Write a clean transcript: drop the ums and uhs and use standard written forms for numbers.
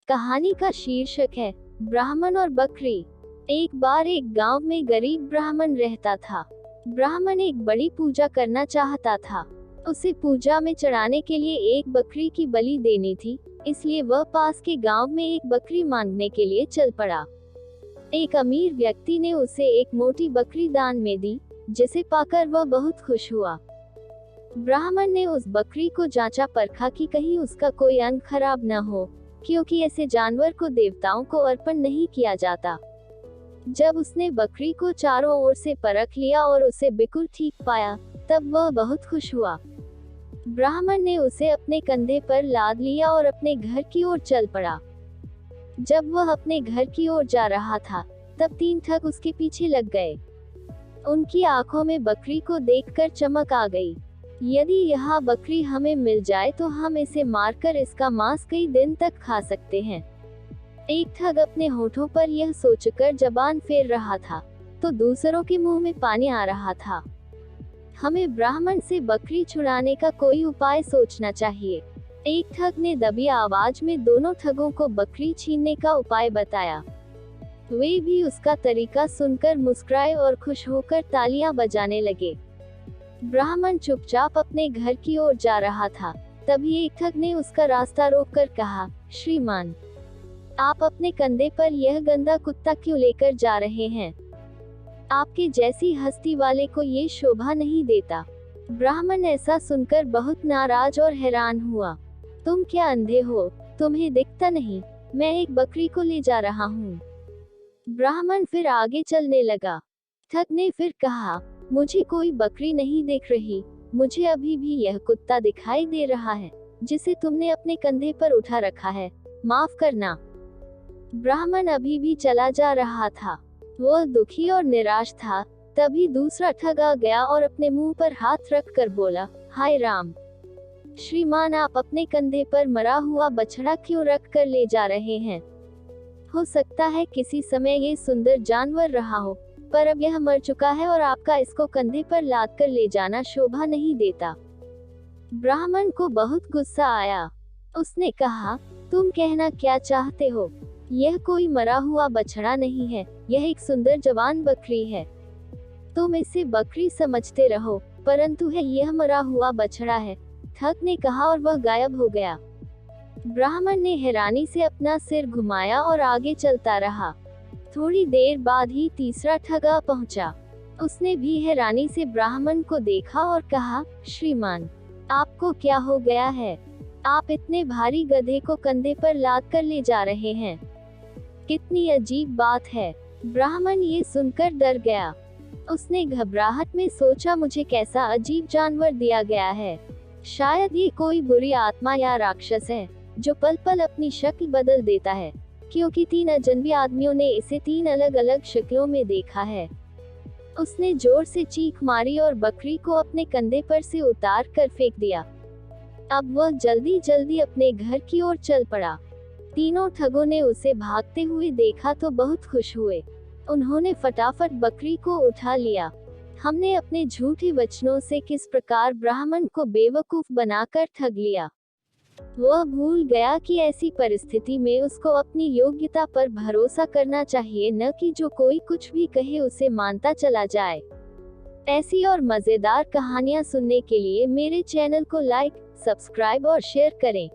कहानी का शीर्षक है ब्राह्मण और बकरी। एक बार एक गांव में गरीब ब्राह्मण रहता था। ब्राह्मण एक बड़ी पूजा करना चाहता था। उसे पूजा में चढ़ाने के लिए एक बकरी की बलि देनी थी, इसलिए वह पास के गांव में एक बकरी मांगने के लिए चल पड़ा। एक अमीर व्यक्ति ने उसे एक मोटी बकरी दान में दी, जिसे पाकर वह बहुत खुश हुआ। ब्राह्मण ने उस बकरी को जांचा परखा कि कहीं उसका कोई अंग खराब न हो, क्योंकि ऐसे जानवर को देवताओं को अर्पण नहीं किया जाता। जब उसने बकरी को चारों ओर से परख लिया और उसे बिल्कुल ठीक पाया, तब वह बहुत खुश हुआ। ब्राह्मण ने उसे अपने कंधे पर लाद लिया और अपने घर की ओर चल पड़ा। जब वह अपने घर की ओर जा रहा था, तब 3 ठग उसके पीछे लग गए। उनकी आंखों में बकरी को देखकर चमक आ गई। यदि यह बकरी हमें मिल जाए तो हम इसे मारकर इसका मांस कई दिन तक खा सकते हैं। एक ठग अपने होठों पर यह सोचकर जबान फेर रहा था, तो दूसरों के मुंह में पानी आ रहा था। हमें ब्राह्मण से बकरी छुड़ाने का कोई उपाय सोचना चाहिए। एक ठग ने दबी आवाज में दोनों ठगों को बकरी छीनने का उपाय बताया। वे भी उसका तरीका सुनकर मुस्कुराए और खुश होकर तालियां बजाने लगे। ब्राह्मण चुपचाप अपने घर की ओर जा रहा था। तभी एक ठग ने उसका रास्ता रोककर कहा, श्रीमान, आप अपने कंधे पर यह गंदा कुत्ता क्यों लेकर जा रहे हैं? आपके जैसी हस्ती वाले को ये शोभा नहीं देता। ब्राह्मण ऐसा सुनकर बहुत नाराज और हैरान हुआ। तुम क्या अंधे हो? तुम्हें दिखता नहीं? मैं एक बकरी को ले जा रहा हूँ। ब्राह्मण फिर आगे चलने लगा। ठग ने फिर कहा, मुझे कोई बकरी नहीं दिख रही, मुझे अभी भी यह कुत्ता दिखाई दे रहा है, जिसे तुमने अपने कंधे पर उठा रखा है, माफ करना। ब्राह्मण अभी भी चला जा रहा था। वह दुखी और निराश था। तभी दूसरा ठग आ गया और अपने मुंह पर हाथ रखकर बोला, हाय राम, श्रीमान, आप अपने कंधे पर मरा हुआ बछड़ा क्यों रख कर ले जा रहे हैं? हो सकता है किसी समय ये सुंदर जानवर रहा हो, पर अब यह मर चुका है और आपका इसको कंधे पर लाद कर ले जाना शोभा नहीं देता। ब्राह्मण को बहुत गुस्सा आया। उसने कहा, तुम कहना क्या चाहते हो? यह कोई मरा हुआ बछड़ा नहीं है, यह एक सुंदर जवान बकरी है। तुम इसे बकरी समझते रहो, परंतु है यह मरा हुआ बछड़ा है, ठग ने कहा और वह गायब हो गया। ब्राह्मण ने हैरानी से अपना सिर घुमाया और आगे चलता रहा। थोड़ी देर बाद ही तीसरा ठग आ पहुंचा। उसने भी हैरानी से ब्राह्मण को देखा और कहा, श्रीमान, आपको क्या हो गया है? आप इतने भारी गधे को कंधे पर लाद कर ले जा रहे हैं। कितनी अजीब बात है। ब्राह्मण ये सुनकर डर गया। उसने घबराहट में सोचा, मुझे कैसा अजीब जानवर दिया गया है। शायद ये कोई बुरी आत्मा या राक्षस है, जो पल पल अपनी शक्ल बदल देता है, क्योंकि 3 अजनबी आदमियों ने इसे 3 अलग अलग शक्लों में देखा है। उसने जोर से चीख मारी और बकरी को अपने कंधे पर से उतार कर फेंक दिया। अब वह जल्दी जल्दी अपने घर की ओर चल पड़ा। तीनों ठगों ने उसे भागते हुए देखा तो बहुत खुश हुए। उन्होंने फटाफट बकरी को उठा लिया। हमने अपने झूठे वचनों से किस प्रकार ब्राह्मण को बेवकूफ बनाकर ठग लिया। वह भूल गया कि ऐसी परिस्थिति में उसको अपनी योग्यता पर भरोसा करना चाहिए, न कि जो कोई कुछ भी कहे उसे मानता चला जाए। ऐसी और मजेदार कहानियां सुनने के लिए मेरे चैनल को लाइक, सब्सक्राइब और शेयर करें।